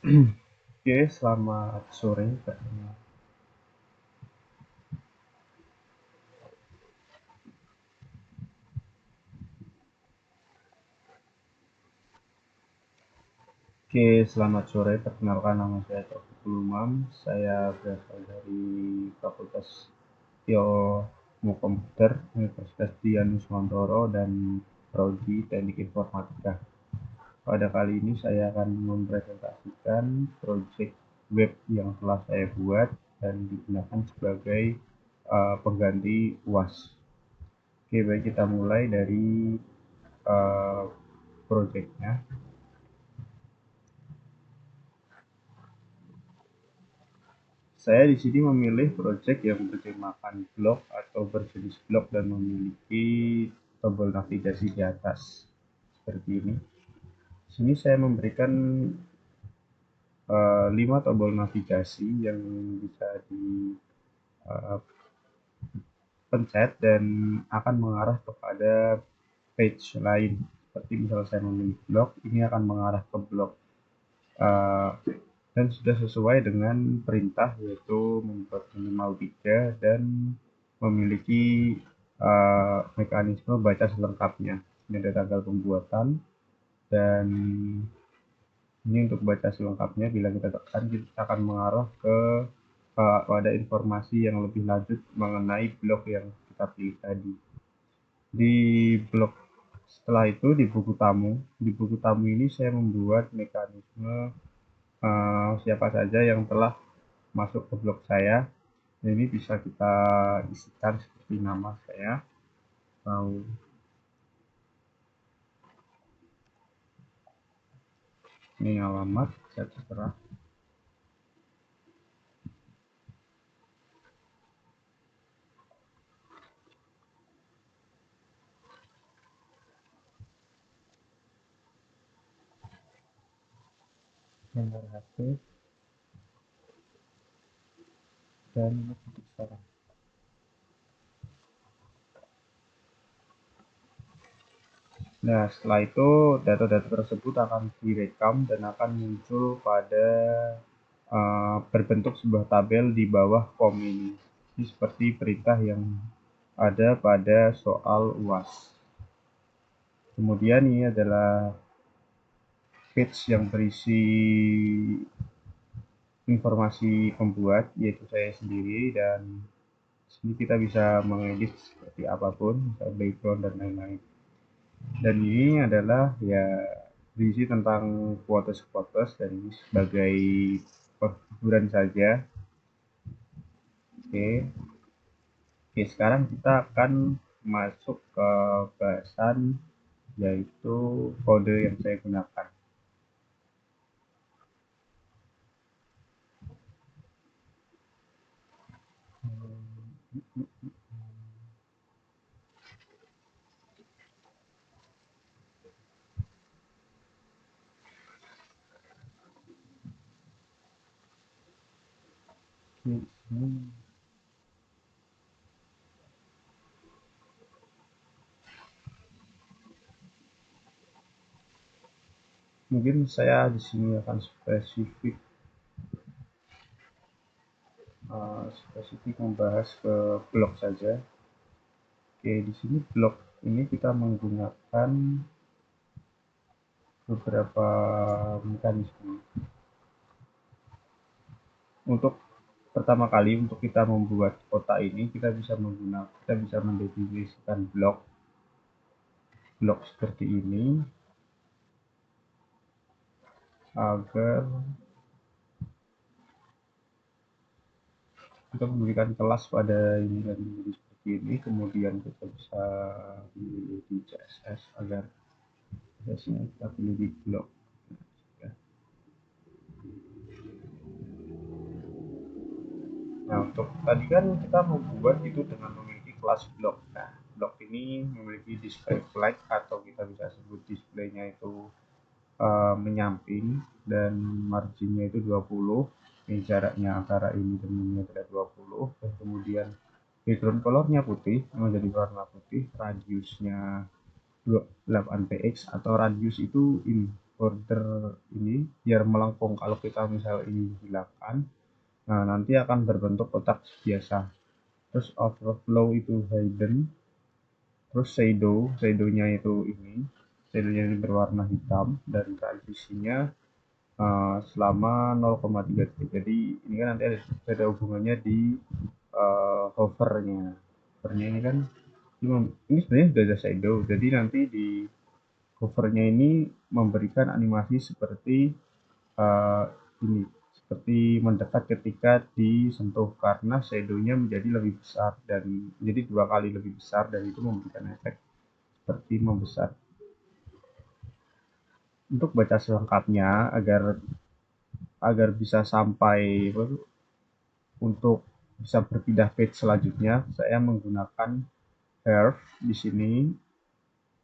Oke, selamat sore. Oke, selamat sore. Perkenalkan nama saya Taufik Umam. Saya berasal dari Fakultas Ilmu Komputer Universitas Dianuswantoro dan Prodi Teknik Informatika. Pada kali ini saya akan mempresentasikan proyek web yang telah saya buat dan digunakan sebagai pengganti UAS. Oke, baik kita mulai dari uh, proyeknya. Saya di sini memilih proyek yang bertemakan blog atau berjenis blog dan memiliki tombol navigasi di atas seperti ini. Di sini saya memberikan 5 tombol navigasi yang bisa dipencet dan akan mengarah kepada page lain. Seperti misalnya saya memilih blog, ini akan mengarah ke blog uh, dan sudah sesuai dengan perintah yaitu membuat minimal 3 dan memiliki mekanisme baca selengkapnya. Ini ada tanggal pembuatan dan ini untuk baca selengkapnya bila kita tekan kita akan mengarah ke pada informasi yang lebih lanjut mengenai blog yang kita pilih tadi. Di blog setelah itu di buku tamu ini saya membuat mekanisme siapa saja yang telah masuk ke blog saya. Ini bisa kita isikan seperti nama saya atau ini alamat, saya terserah. Nomor HP dan sekarang. Nah, setelah itu data-data tersebut akan direkam dan akan muncul pada berbentuk sebuah tabel di bawah form ini. Ini seperti perintah yang ada pada soal UAS. Kemudian ini adalah page yang berisi informasi pembuat, yaitu saya sendiri, dan sini kita bisa mengedit seperti apapun, misalnya background dan lain-lain. Dan ini adalah ya berisi tentang quotes dan ini sebagai penghiburan saja. Oke. Oke, sekarang kita akan masuk ke bahasan yaitu kode yang saya gunakan. Mungkin saya di sini akan spesifik membahas ke blog saja. Oke, di sini blog ini kita menggunakan beberapa mekanisme. Untuk pertama kali untuk kita membuat kotak ini kita bisa mendefinisikan blok seperti ini agar kita memberikan kelas pada ini dan menjadi seperti ini, kemudian kita bisa memilih di CSS agar biasanya kita pilih di blok. Nah, untuk tadi kan kita membuat itu dengan memiliki kelas blok. Nah, blok ini memiliki display flag atau kita bisa sebut displaynya itu menyamping dan marginnya itu 20. Ini jaraknya antara ini dan ini adalah 20 dan kemudian background colornya putih menjadi warna putih, radiusnya 8 px atau radius itu ini order ini biar melengkung. Kalau kita misal ini hilangkan, nah nanti akan berbentuk kotak biasa. Terus overflow itu hidden, terus shadownya itu shadownya ini berwarna hitam, dan transisinya selama 0,3 detik. Jadi ini kan nanti ada hubungannya di hovernya. Hovernya ini kan ini sebenarnya sudah ada shadow. Jadi nanti di hovernya ini memberikan animasi seperti uh, ini, seperti mendekat ketika disentuh, karena shadownya menjadi lebih besar dan jadi 2 kali lebih besar, dan itu memberikan efek seperti membesar. Untuk baca selengkapnya agar agar bisa sampai untuk bisa berpindah page selanjutnya, saya menggunakan Herf di sini.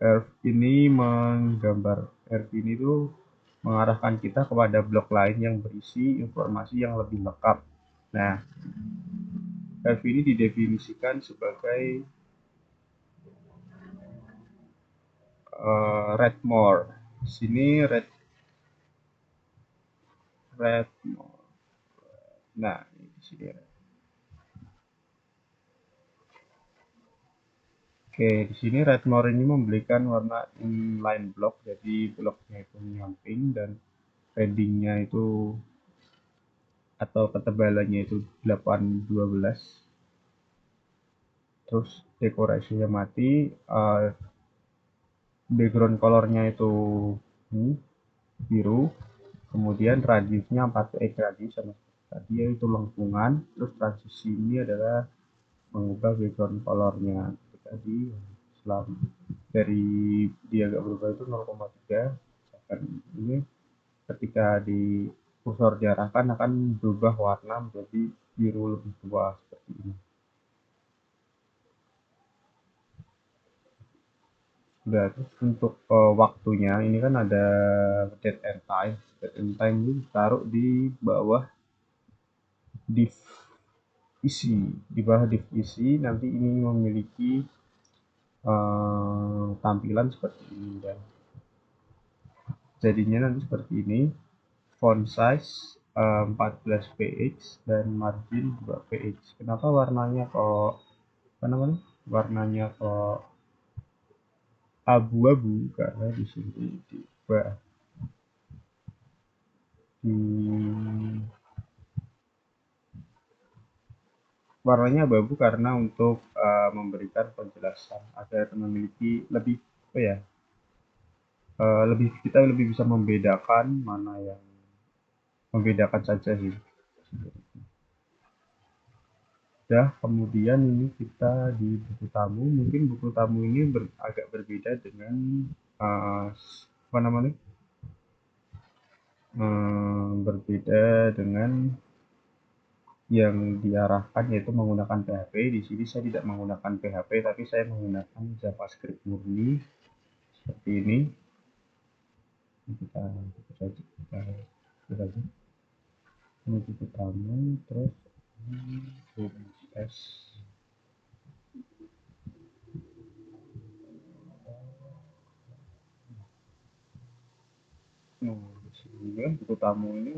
Herf ini menggambar, Herf ini tuh mengarahkan kita kepada blok lain yang berisi informasi yang lebih lengkap. Nah, Herf ini didefinisikan sebagai read more. Di sini read more. Nah, di sini. Oke, di sini Redmore ini memberikan warna inline block, jadi bloknya itu menyamping, dan paddingnya itu atau ketebalannya itu 812. Terus dekorasinya mati, background colornya itu biru, kemudian radiusnya 4x radius sama tadi yaitu lengkungan. Terus transisi ini adalah mengubah background colornya tadi selama dari dia agak berubah itu 0,3, dan ini ketika di kursor diarahkan akan berubah warna menjadi biru lebih tua seperti ini. Udah, terus untuk waktunya ini kan ada date and time. Date and time ini ditaruh di bawah div isi, di bawah div isi. Nanti ini memiliki tampilan seperti ini, dan jadinya nanti seperti ini. Font size 14 px dan margin 2 px. Kenapa warnanya kok warnanya kok abu-abu? Karena di sini di warnanya abu-abu karena untuk memberikan penjelasan agar memiliki lebih lebih, kita lebih bisa membedakan mana yang membedakan saja sih. Ya, kemudian ini kita di buku tamu. Mungkin buku tamu ini agak berbeda dengan apa namanya? Berbeda dengan yang diarahkan, yaitu menggunakan PHP. Di sini saya tidak menggunakan PHP, tapi saya menggunakan JavaScript murni seperti ini. Kita ini buku tamu, terus S. Di sini buku tamu ini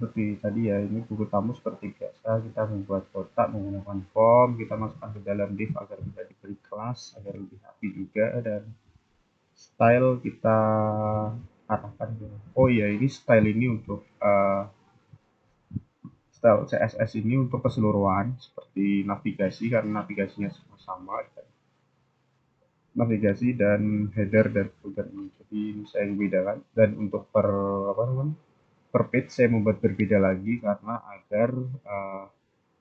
seperti tadi ya, ini buku tamu seperti biasa, kita membuat kotak menggunakan form, kita masukkan ke dalam div agar bisa diberi kelas agar lebih rapi juga, dan style kita arahkan ke, oh iya, ini style ini untuk style CSS ini untuk keseluruhan seperti navigasi, karena navigasinya sama, navigasi dan header dan footer ini. Jadi ini saya bedakan, dan untuk per page saya membuat berbeda lagi karena agar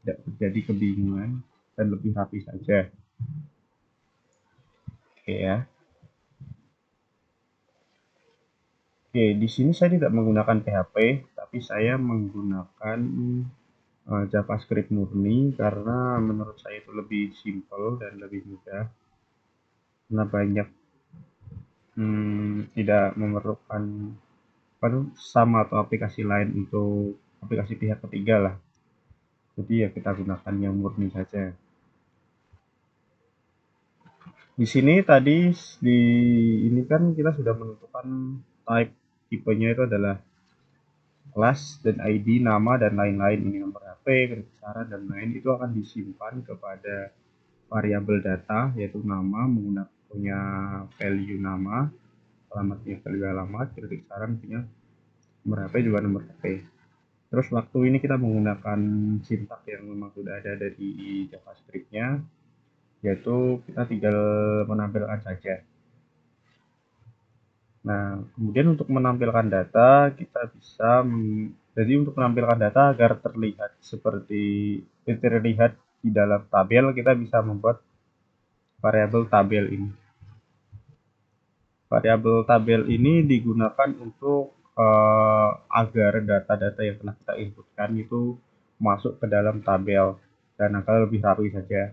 tidak terjadi kebingungan dan lebih rapi saja. Oke ya. Oke, di sini saya tidak menggunakan PHP, tapi saya menggunakan JavaScript murni karena menurut saya itu lebih simple dan lebih mudah. Karena banyak tidak memerlukan sama atau aplikasi lain untuk aplikasi pihak ketiga lah. Jadi ya kita gunakan yang murni saja. Di sini tadi di ini kan kita sudah menentukan type tipenya itu adalah kelas dan ID, nama dan lain-lain. Ini nomor HP, kredit saran dan lain itu akan disimpan kepada variabel data yaitu nama menggunakan punya value nama, alamat punya value alamat, kredit saran punya nomor HP juga nomor HP. Terus waktu ini kita menggunakan sintak yang memang sudah ada dari JavaScript-nya, yaitu kita tinggal menampilkan saja. Nah, kemudian untuk menampilkan data, kita bisa jadi untuk menampilkan data agar terlihat di dalam tabel, kita bisa membuat variabel tabel ini. Variabel tabel ini digunakan untuk agar data-data yang telah kita inputkan itu masuk ke dalam tabel dan agar lebih rapi saja.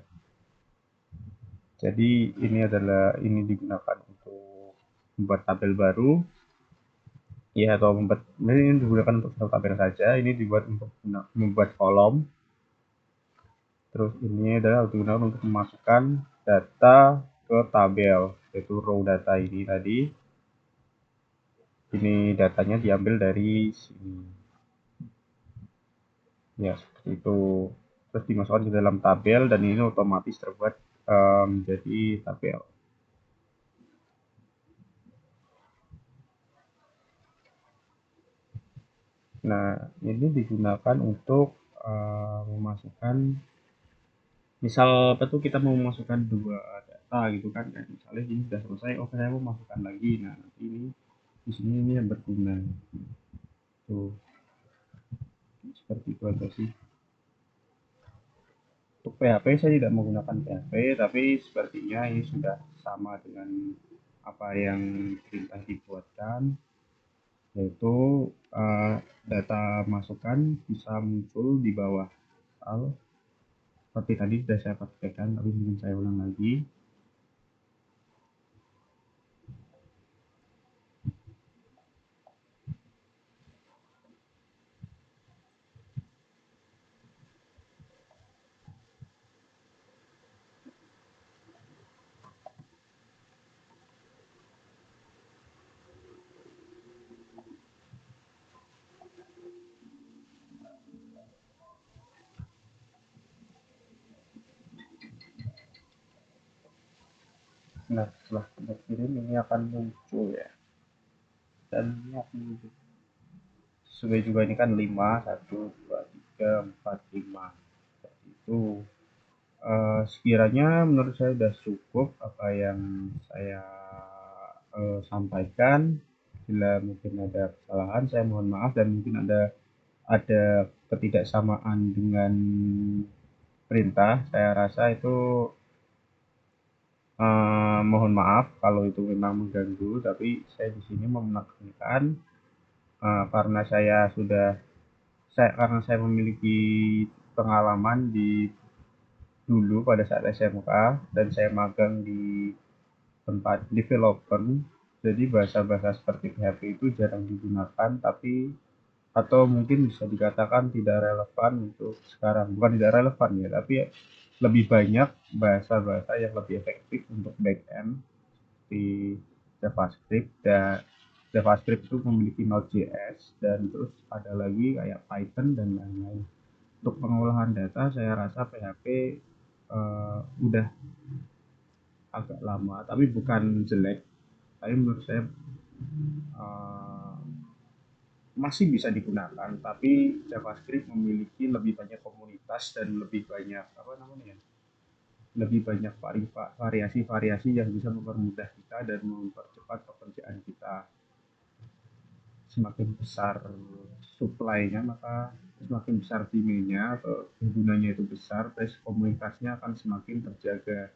Jadi ini digunakan untuk membuat tabel baru. Ya, atau ini digunakan untuk satu tabel saja. Ini dibuat untuk membuat kolom. Terus ini adalah digunakan untuk memasukkan data ke tabel, yaitu row data ini tadi. Ini datanya diambil dari sini. Ya, seperti itu. Terus dimasukkan ke dalam tabel dan ini otomatis terbuat menjadi tabel. Nah, ini digunakan untuk memasukkan misal apa tuh kita mau memasukkan dua data gitu kan, misalnya ini sudah selesai, oke saya mau masukkan lagi, nah nanti ini di sini ini yang berguna tuh, seperti itu aja sih. Untuk PHP saya tidak menggunakan PHP, tapi sepertinya ini sudah sama dengan apa yang perintah dibuatkan, yaitu uh, data masukan bisa muncul di bawah file seperti tadi sudah saya praktekkan, tapi mungkin saya ulang lagi. Nah, setelah kita kirim ini akan muncul ya, dan ini akan muncul sesuai juga, ini kan 5 1 2 3 4 5 seperti itu. Sekiranya menurut saya sudah cukup apa yang saya sampaikan. Bila mungkin ada kesalahan saya mohon maaf, dan mungkin ada ketidaksamaan dengan perintah, saya rasa itu mohon maaf kalau itu memang mengganggu, tapi saya di sini mau menekankan karena karena saya memiliki pengalaman di dulu pada saat SMK dan saya magang di tempat developer, jadi bahasa-bahasa seperti PHP itu jarang digunakan, tapi atau mungkin bisa dikatakan tidak relevan untuk sekarang. Bukan tidak relevan ya, tapi lebih banyak bahasa-bahasa yang lebih efektif untuk backend di JavaScript, dan JavaScript itu memiliki Node.js, dan terus ada lagi kayak Python dan lain-lain. Untuk pengolahan data saya rasa PHP udah agak lama, tapi bukan jelek, tapi menurut saya uh, masih bisa digunakan, tapi JavaScript memiliki lebih banyak komunitas dan lebih banyak apa namanya, lebih banyak variasi-variasi yang bisa mempermudah kita dan mempercepat pekerjaan kita. Semakin besar supply-nya, maka semakin besar demand-nya atau penggunanya itu besar, terus komunitasnya akan semakin terjaga.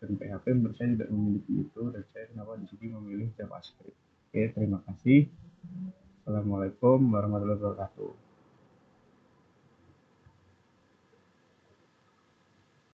Dan PHP menurut saya tidak memiliki itu, dan saya kenapa di sini memilih JavaScript. Oke, terima kasih. Assalamualaikum warahmatullahi wabarakatuh.